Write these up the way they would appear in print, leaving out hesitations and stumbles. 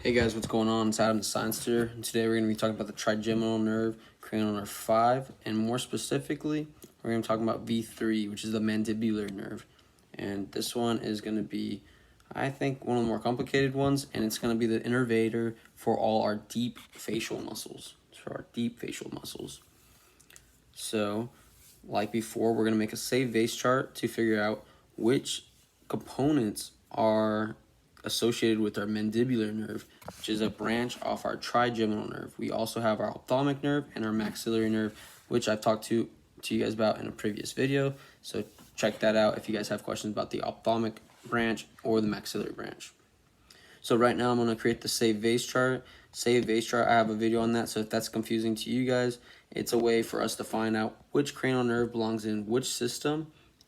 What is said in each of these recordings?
Hey guys, what's going on? It's Adam the Science Tutor, and today we're going to be talking about the trigeminal nerve, cranial nerve 5, and more specifically, we're going to be talking about V3, which is the mandibular nerve. And this one is going to be, I think, one of the more complicated ones, and it's going to be the innervator for all our deep facial muscles. So, like before, we're going to make a saved base chart to figure out which components are associated with our mandibular nerve, which is a branch off our trigeminal nerve. We also have our ophthalmic nerve and our maxillary nerve, which I've talked to you guys about in a previous video. So check that out if you guys have questions about the ophthalmic branch or the maxillary branch. So right now I'm going to create the save vase chart. Save vase chart, I have a video on that, so if that's confusing to you guys, it's a way for us to find out which cranial nerve belongs in which system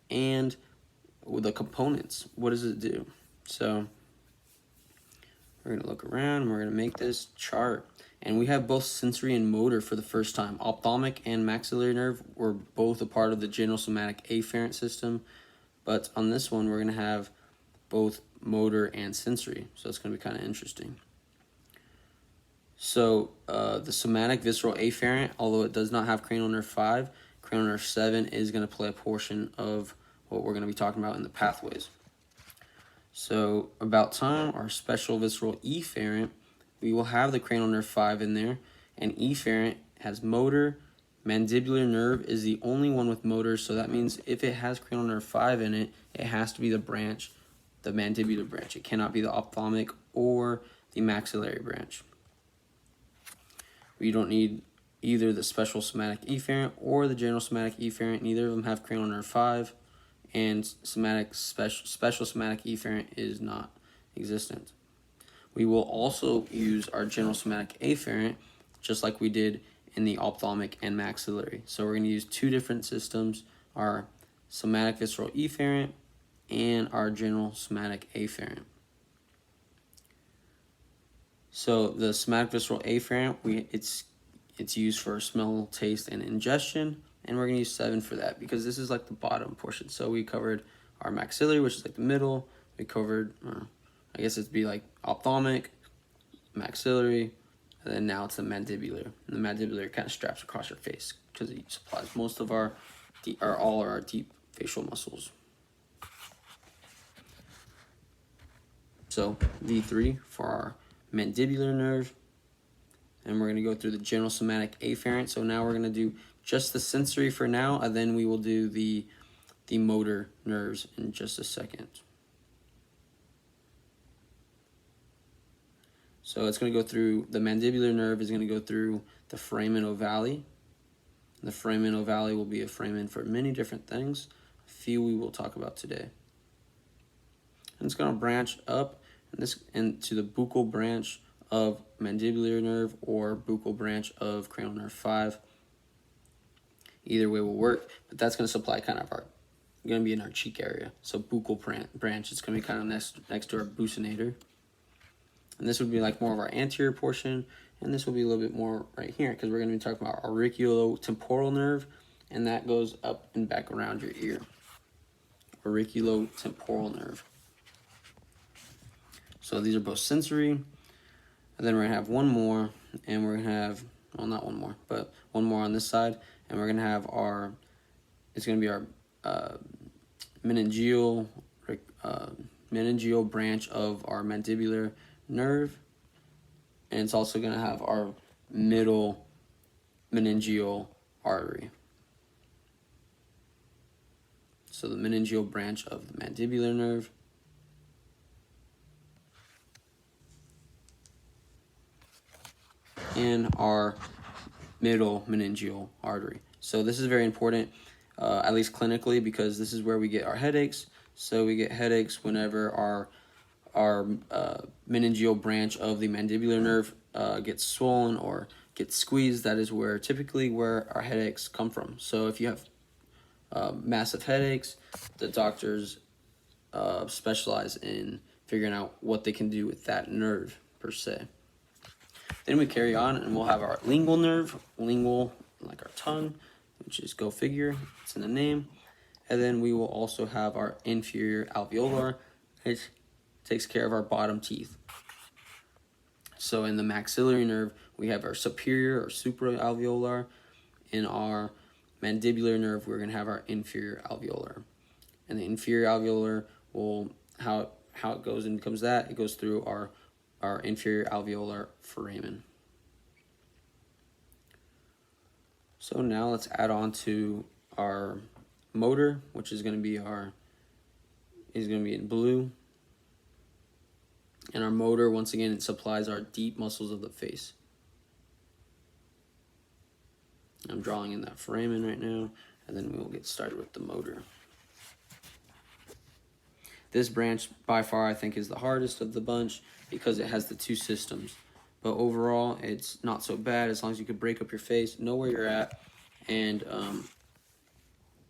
and the components. What does it do? So we're going to look around and we're going to make this chart. And we have both sensory and motor for the first time. Ophthalmic and maxillary nerve were both a part of the general somatic afferent system. But on this one, we're going to have both motor and sensory. So it's going to be kind of interesting. So the somatic visceral afferent, although it does not have cranial nerve 5, cranial nerve 7 is going to play a portion of what we're going to be talking about in the pathways. So about time, our special visceral efferent, we will have the cranial nerve 5 in there, and efferent has motor. Mandibular nerve is the only one with motor, so that means if it has cranial nerve 5 in it, it has to be the branch, the mandibular branch. It cannot be the ophthalmic or the maxillary branch. We don't need either the special somatic efferent or the general somatic efferent. Neither of them have cranial nerve 5. And special somatic efferent is not existent. We will also use our general somatic afferent just like we did in the ophthalmic and maxillary. So we're going to use two different systems, our somatic visceral efferent and our general somatic afferent. So the somatic visceral afferent, it's used for smell, taste, and ingestion. And we're going to use 7 for that because this is like the bottom portion. So we covered our maxillary, which is like the middle. We covered, I guess it'd be like ophthalmic, maxillary, and then now it's the mandibular. And the mandibular kind of straps across your face because it supplies most of all our deep facial muscles. So V3 for our mandibular nerve. And we're going to go through the general somatic afferent. So now we're going to do just the sensory for now, and then we will do the motor nerves in just a second. So it's going to go through, the mandibular nerve is going to go through the foramen ovale. The foramen ovale will be a foramen for many different things. A few we will talk about today. And it's going to branch up into the buccal branch of mandibular nerve or buccal branch of cranial nerve 5. Either way will work, but that's going to supply kind of going to be in our cheek area. So buccal branch is going to be kind of next to our buccinator. And this would be like more of our anterior portion, and this will be a little bit more right here because we're going to be talking about auriculotemporal nerve, and that goes up and back around your ear. Auriculotemporal nerve. So these are both sensory. And then we're going to have one more, and we're going to have, well, not one more, but one more on this side. And we're going to have it's going to be our meningeal branch of our mandibular nerve. And it's also going to have our middle meningeal artery. So the meningeal branch of the mandibular nerve. And our middle meningeal artery. So this is very important, at least clinically, because this is where we get our headaches. So we get headaches whenever our meningeal branch of the mandibular nerve gets swollen or gets squeezed. That is typically where our headaches come from. So if you have massive headaches, the doctors specialize in figuring out what they can do with that nerve per se. Then we carry on and we'll have our lingual nerve, lingual like our tongue, which is go figure, it's in the name. And then we will also have our inferior alveolar, which takes care of our bottom teeth. So in the maxillary nerve, we have our superior or supraalveolar. In our mandibular nerve, we're going to have our inferior alveolar. And the inferior alveolar will, how it goes and becomes that, it goes through our inferior alveolar foramen. So now let's add on to our motor, which is going to be in blue. And our motor, once again, it supplies our deep muscles of the face. I'm drawing in that foramen right now, and then we'll get started with the motor. This branch, by far, I think is the hardest of the bunch because it has the two systems. But overall, it's not so bad as long as you can break up your face, know where you're at, and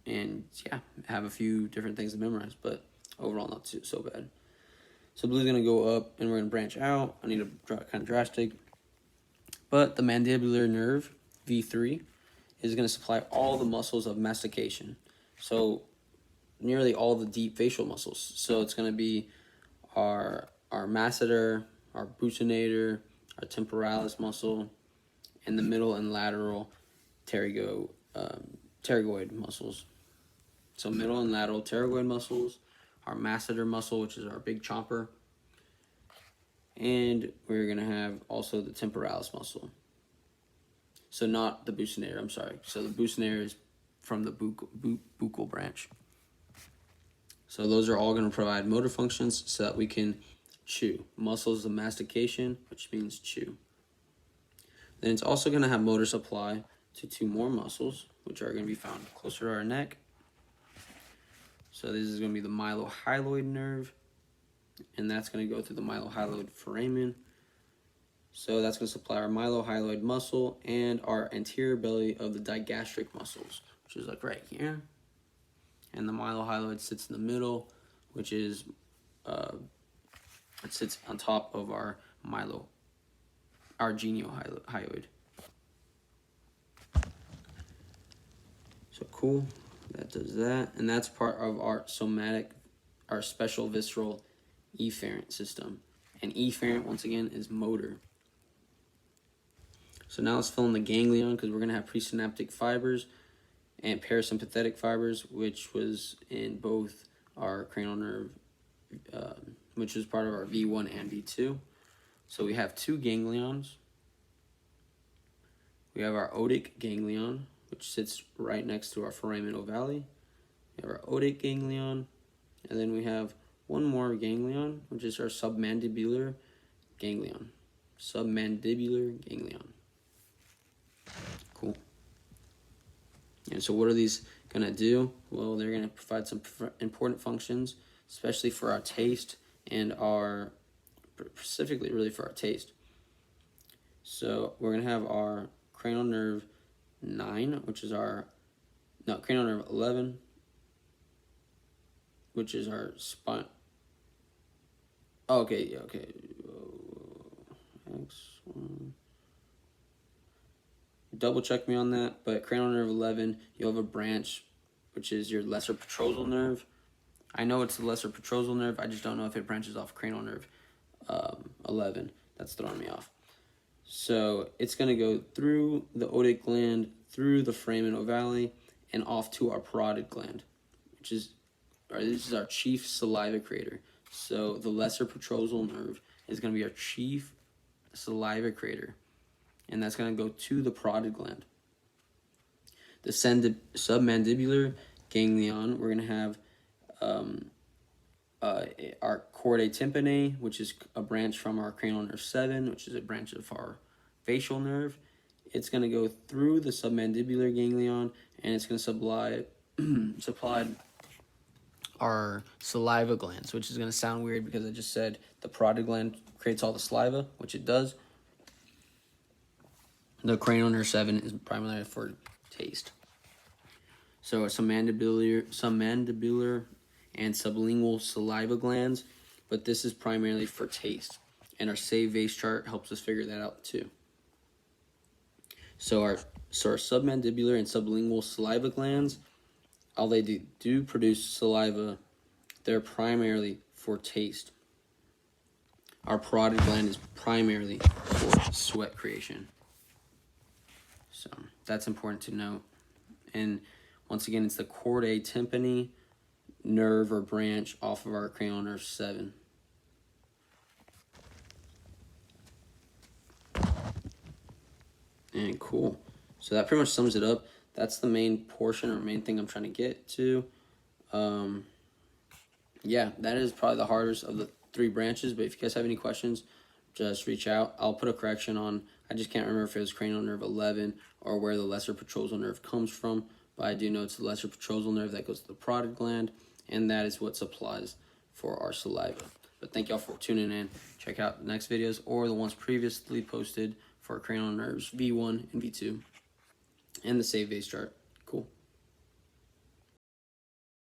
yeah, have a few different things to memorize. But overall, not so bad. So blue's gonna go up, and we're gonna branch out. I need to draw it kind of drastic. But the mandibular nerve, V3, is gonna supply all the muscles of mastication. So nearly all the deep facial muscles. So it's gonna be our masseter, our buccinator, our temporalis muscle, and the middle and lateral pterygoid muscles. So middle and lateral pterygoid muscles, our masseter muscle, which is our big chomper, and we're going to have also the temporalis muscle. So not the buccinator, I'm sorry. So the buccinator is from the buccal branch. So those are all going to provide motor functions so that we can chew. Muscles of mastication, which means chew. Then it's also going to have motor supply to two more muscles, which are going to be found closer to our neck. So this is going to be the Myelohyloid Nerve, and that's going to go through the myelohyloid foramen. So that's going to supply our myelohyloid muscle and our anterior belly of the digastric muscles, which is like right here. And the myelohyloid sits in the middle, which is it sits on top of our geniohyoid. So cool, that does that, and that's part of our special visceral efferent system. And efferent, once again, is motor. So now let's fill in the ganglion, because we're going to have presynaptic fibers and parasympathetic fibers, which was in both our cranial nerve, which is part of our V1 and V2. So we have two ganglions. We have our otic ganglion, which sits right next to our foramen ovale. We have our otic ganglion, and then we have one more ganglion, which is our submandibular ganglion. Submandibular ganglion. Cool. And so what are these going to do? Well, they're going to provide some important functions, especially for our taste and specifically really for our taste. So we're going to have our cranial nerve 9, which is cranial nerve 11, which is our spine. Oh, okay. X1. Double check me on that, but cranial nerve 11, you have a branch, which is your lesser petrosal nerve. I know it's the lesser petrosal nerve, I just don't know if it branches off cranial nerve 11. That's throwing me off. So it's going to go through the otic gland, through the foramen ovale, and off to our parotid gland, this is our chief saliva creator. So the lesser petrosal nerve is going to be our chief saliva creator, and that's going to go to the parotid gland. The submandibular ganglion, we're going to have our chordae tympanae, which is a branch from our cranial nerve 7, which is a branch of our facial nerve. It's going to go through the submandibular ganglion, and it's going to supply our saliva glands, which is going to sound weird because I just said the parotid gland creates all the saliva, which it does. The cranial nerve 7 is primarily for taste. So some mandibular and sublingual saliva glands, but this is primarily for taste. And our save vase chart helps us figure that out too. So our submandibular and sublingual saliva glands, all they do produce saliva, they're primarily for taste. our parotid gland is primarily for sweat creation. So that's important to note. And once again, it's the chordae tympani nerve or branch off of our cranial nerve 7. And cool. So that pretty much sums it up. That's the main portion or main thing I'm trying to get to. Yeah, that is probably the hardest of the 3 branches. But if you guys have any questions, just reach out. I'll put a correction on. I just can't remember if it was cranial nerve 11 or where the lesser petrosal nerve comes from. But I do know it's the lesser petrosal nerve that goes to the parotid gland, and that is what supplies for our saliva. But thank y'all for tuning in. Check out the next videos or the ones previously posted for cranial nerves V1 and V2 and the save base chart.